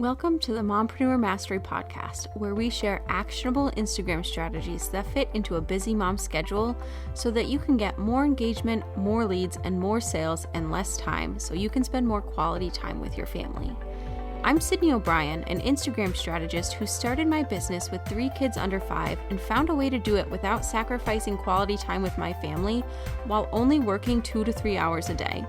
Welcome to the Mompreneur Mastery Podcast, where we share actionable Instagram strategies that fit into a busy mom schedule so that you can get more engagement, more leads, and more sales in less time so you can spend more quality time with your family. I'm Sydney O'Brien, an Instagram strategist who started my business with 3 kids under 5 and found a way to do it without sacrificing quality time with my family while only working 2 to 3 hours a day.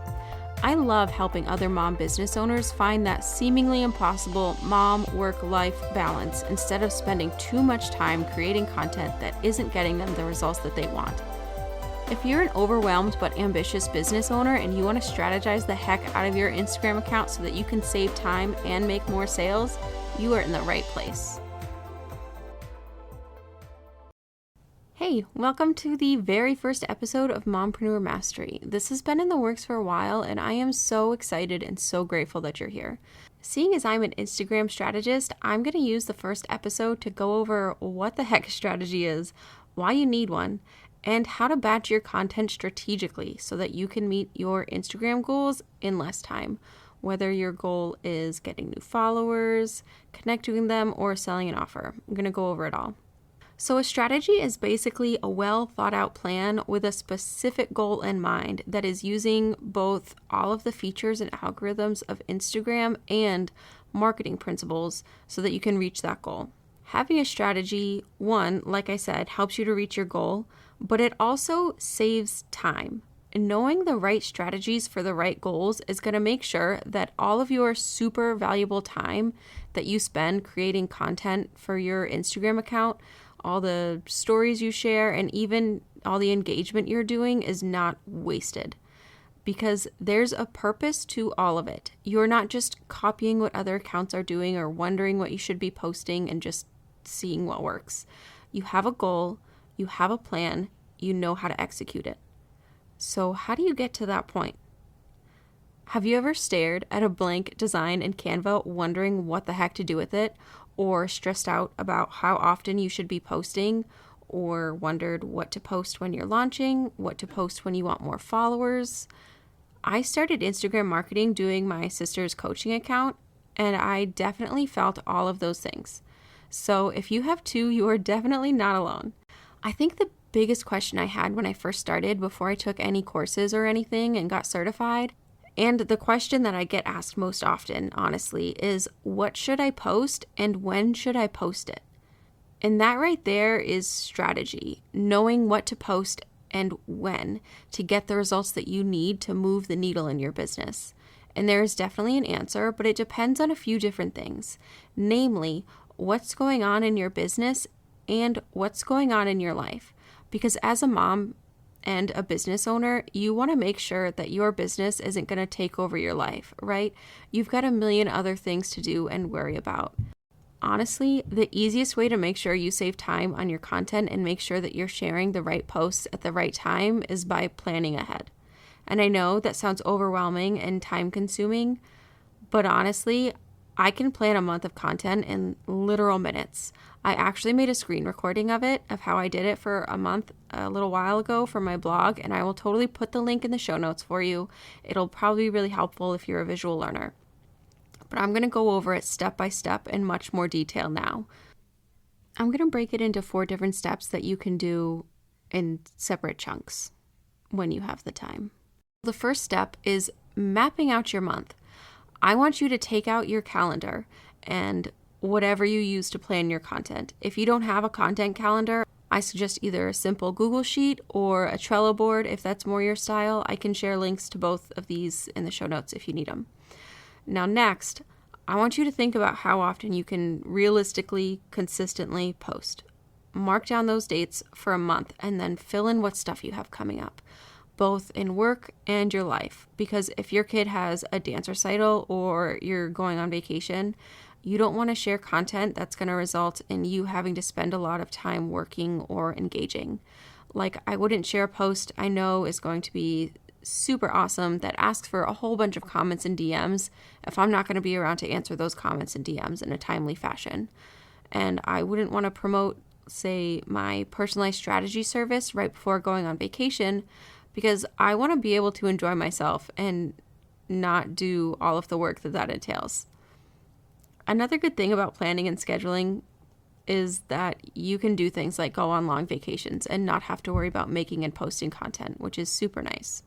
I love helping other mom business owners find that seemingly impossible mom-work-life balance instead of spending too much time creating content that isn't getting them the results that they want. If you're an overwhelmed but ambitious business owner and you want to strategize the heck out of your Instagram account so that you can save time and make more sales, you are in the right place. Hey, welcome to the very first episode of Mompreneur Mastery. This has been in the works for a while, and I am so excited and so grateful that you're here. Seeing as I'm an Instagram strategist, I'm going to use the first episode to go over what the heck a strategy is, why you need one, and how to batch your content strategically so that you can meet your Instagram goals in less time. Whether your goal is getting new followers, connecting with them, or selling an offer. I'm going to go over it all. So a strategy is basically a well thought out plan with a specific goal in mind that is using both all of the features and algorithms of Instagram and marketing principles so that you can reach that goal. Having a strategy, one, like I said, helps you to reach your goal, but it also saves time. Knowing the right strategies for the right goals is going to make sure that all of your super valuable time that you spend creating content for your Instagram account, all the stories you share, and even all the engagement you're doing is not wasted. Because there's a purpose to all of it. You're not just copying what other accounts are doing or wondering what you should be posting and just seeing what works. You have a goal, you have a plan, you know how to execute it. So how do you get to that point? Have you ever stared at a blank design in Canva wondering what the heck to do with it? Or stressed out about how often you should be posting, or wondered what to post when you're launching, what to post when you want more followers? I started Instagram marketing doing my sister's coaching account, and I definitely felt all of those things. So if you have too, you are definitely not alone. I think the biggest question I had when I first started, before I took any courses or anything and got certified, and the question that I get asked most often, honestly, is what should I post and when should I post it? And that right there is strategy, knowing what to post and when to get the results that you need to move the needle in your business. And there is definitely an answer, but it depends on a few different things, namely what's going on in your business and what's going on in your life. Because as a mom and a business owner, you want to make sure that your business isn't going to take over your life, right? You've got a million other things to do and worry about. Honestly, the easiest way to make sure you save time on your content and make sure that you're sharing the right posts at the right time is by planning ahead. And I know that sounds overwhelming and time consuming, but honestly, I can plan a month of content in literal minutes. I actually made a screen recording of it, of how I did it for a month a little while ago for my blog, and I will totally put the link in the show notes for you. It'll probably be really helpful if you're a visual learner. But I'm going to go over it step by step in much more detail now. I'm going to break it into 4 different steps that you can do in separate chunks when you have the time. The first step is mapping out your month. I want you to take out your calendar and whatever you use to plan your content. If you don't have a content calendar, I suggest either a simple Google Sheet or a Trello board if that's more your style. I can share links to both of these in the show notes if you need them. Now next, I want you to think about how often you can realistically, consistently post. Mark down those dates for a month and then fill in what stuff you have coming up, both in work and your life. Because if your kid has a dance recital or you're going on vacation, you don't want to share content that's going to result in you having to spend a lot of time working or engaging. Like, I wouldn't share a post I know is going to be super awesome that asks for a whole bunch of comments and DMs if I'm not going to be around to answer those comments and DMs in a timely fashion. And I wouldn't want to promote, say, my personalized strategy service right before going on vacation because I want to be able to enjoy myself and not do all of the work that entails. Another good thing about planning and scheduling is that you can do things like go on long vacations and not have to worry about making and posting content, which is super nice.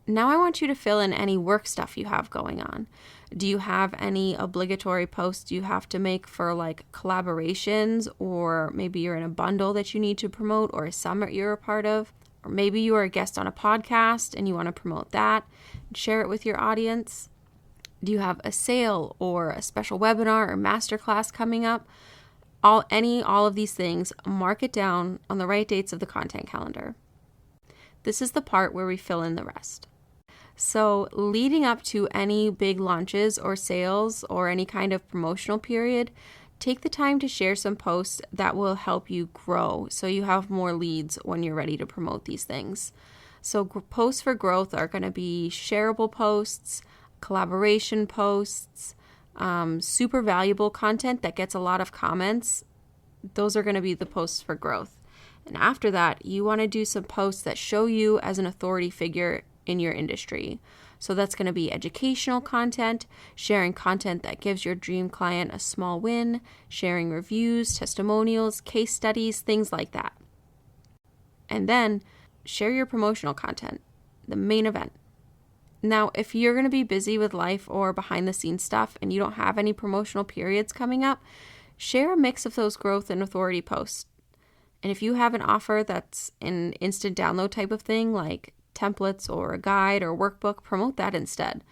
Now I want you to fill in any work stuff you have going on. Do you have any obligatory posts you have to make for like collaborations, or maybe you're in a bundle that you need to promote, or a summit you're a part of? Or maybe you are a guest on a podcast and you want to promote that and share it with your audience. Do you have a sale or a special webinar or masterclass coming up? All of these things, mark it down on the right dates of the content calendar. This is the part where we fill in the rest. So leading up to any big launches or sales or any kind of promotional period, take the time to share some posts that will help you grow so you have more leads when you're ready to promote these things. So posts for growth are going to be shareable posts, collaboration posts, super valuable content that gets a lot of comments. Those are going to be the posts for growth. And after that, you want to do some posts that show you as an authority figure in your industry. So that's going to be educational content, sharing content that gives your dream client a small win, sharing reviews, testimonials, case studies, things like that. And then share your promotional content, the main event. Now, if you're going to be busy with life or behind the scenes stuff and you don't have any promotional periods coming up, share a mix of those growth and authority posts. And if you have an offer that's an instant download type of thing, like templates or a guide or workbook, promote that instead.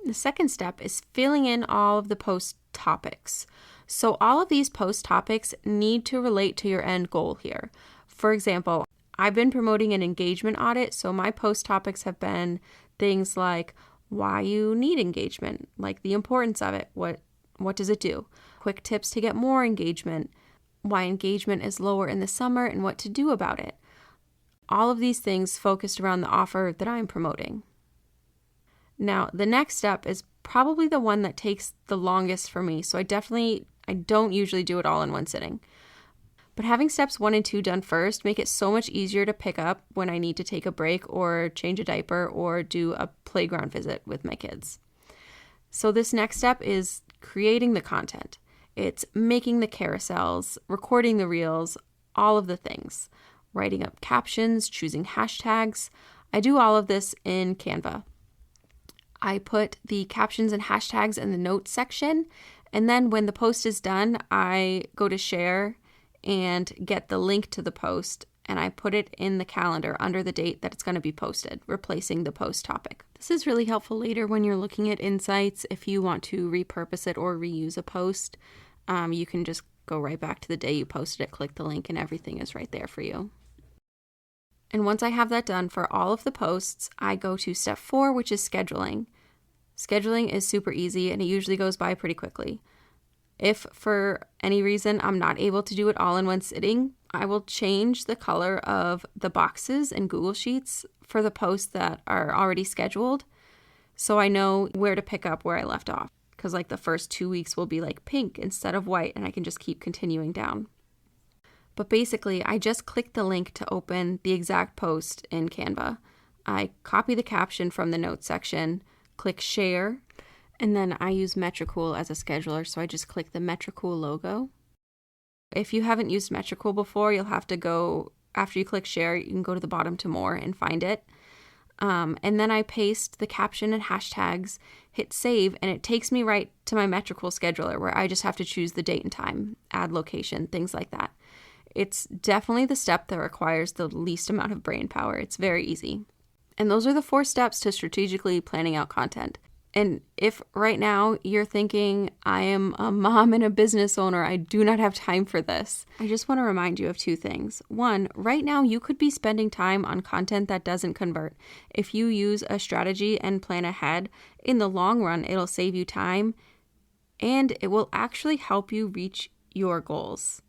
The second step is filling in all of the post topics. So all of these post topics need to relate to your end goal here. For example, I've been promoting an engagement audit, so my post topics have been things like why you need engagement, like the importance of it, what does it do, quick tips to get more engagement, why engagement is lower in the summer and what to do about it. All of these things focused around the offer that I'm promoting. Now, the next step is probably the one that takes the longest for me, so I don't usually do it all in one sitting. But having steps 1 and 2 done first make it so much easier to pick up when I need to take a break or change a diaper or do a playground visit with my kids. So this next step is creating the content. It's making the carousels, recording the reels, all of the things. Writing up captions, choosing hashtags. I do all of this in Canva. I put the captions and hashtags in the notes section, and then when the post is done, I go to share and get the link to the post, and I put it in the calendar under the date that it's going to be posted, replacing the post topic. This is really helpful later when you're looking at insights. If you want to repurpose it or reuse a post, you can just go right back to the day you posted it, click the link, and everything is right there for you. And once I have that done for all of the posts, I go to step 4, which is scheduling. Scheduling is super easy and it usually goes by pretty quickly. If for any reason I'm not able to do it all in one sitting, I will change the color of the boxes in Google Sheets for the posts that are already scheduled so I know where to pick up where I left off. Because like the first 2 weeks will be like pink instead of white, and I can just keep continuing down. But basically, I just click the link to open the exact post in Canva. I copy the caption from the notes section, click share, and then I use Metricool as a scheduler, so I just click the Metricool logo. If you haven't used Metricool before, you'll have to go, after you click share, you can go to the bottom to more and find it. And then I paste the caption and hashtags, hit save, and it takes me right to my Metricool scheduler where I just have to choose the date and time, add location, things like that. It's definitely the step that requires the least amount of brain power. It's very easy. And those are the 4 steps to strategically planning out content. And if right now you're thinking, I am a mom and a business owner, I do not have time for this, I just want to remind you of 2 things. 1, right now you could be spending time on content that doesn't convert. If you use a strategy and plan ahead, in the long run, it'll save you time and it will actually help you reach your goals.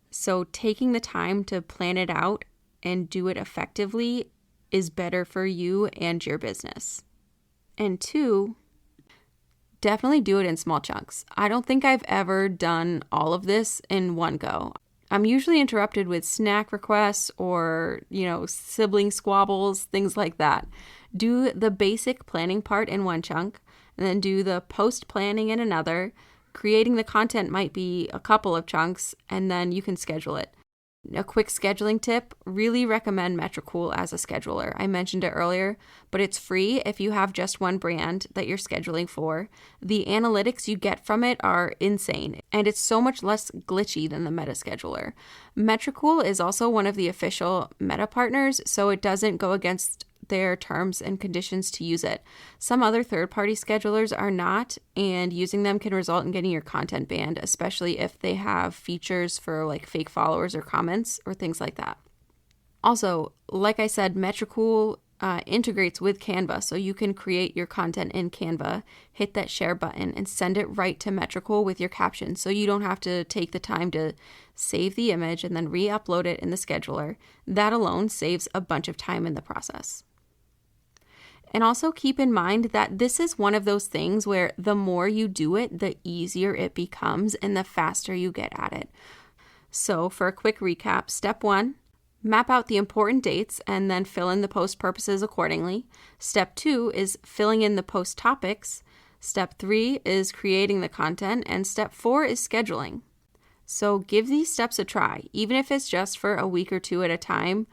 So taking the time to plan it out and do it effectively is better for you and your business. And 2, definitely do it in small chunks. I don't think I've ever done all of this in one go. I'm usually interrupted with snack requests or, sibling squabbles, things like that. Do the basic planning part in one chunk and then do the post planning in another. Creating the content might be a couple of chunks, and then you can schedule it. A quick scheduling tip, really recommend Metricool as a scheduler. I mentioned it earlier, but it's free if you have just one brand that you're scheduling for. The analytics you get from it are insane, and it's so much less glitchy than the Meta scheduler. Metricool is also one of the official Meta partners, so it doesn't go against their terms and conditions to use it. Some other third-party schedulers are not, and using them can result in getting your content banned, especially if they have features for like fake followers or comments or things like that. Also, like I said, Metricool integrates with Canva, so you can create your content in Canva, hit that share button, and send it right to Metricool with your captions, so you don't have to take the time to save the image and then re-upload it in the scheduler. That alone saves a bunch of time in the process. And also keep in mind that this is one of those things where the more you do it, the easier it becomes and the faster you get at it. So for a quick recap, step 1, map out the important dates and then fill in the post purposes accordingly. Step 2 is filling in the post topics. Step 3 is creating the content. And step 4 is scheduling. So give these steps a try, even if it's just for a week or two at a time.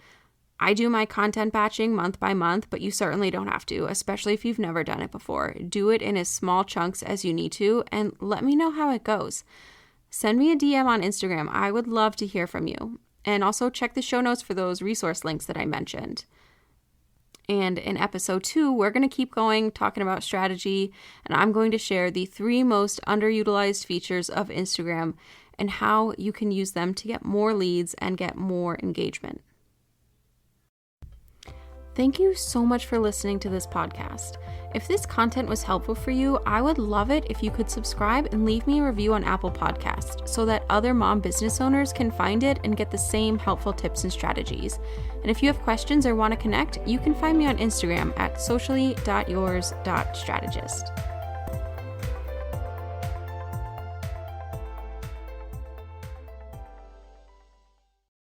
I do my content batching month by month, but you certainly don't have to, especially if you've never done it before. Do it in as small chunks as you need to, and let me know how it goes. Send me a DM on Instagram. I would love to hear from you. And also check the show notes for those resource links that I mentioned. And in episode 2, we're going to keep going talking about strategy, and I'm going to share the 3 most underutilized features of Instagram and how you can use them to get more leads and get more engagement. Thank you so much for listening to this podcast. If this content was helpful for you, I would love it if you could subscribe and leave me a review on Apple Podcasts so that other mom business owners can find it and get the same helpful tips and strategies. And if you have questions or want to connect, you can find me on Instagram at socially.yours.strategist.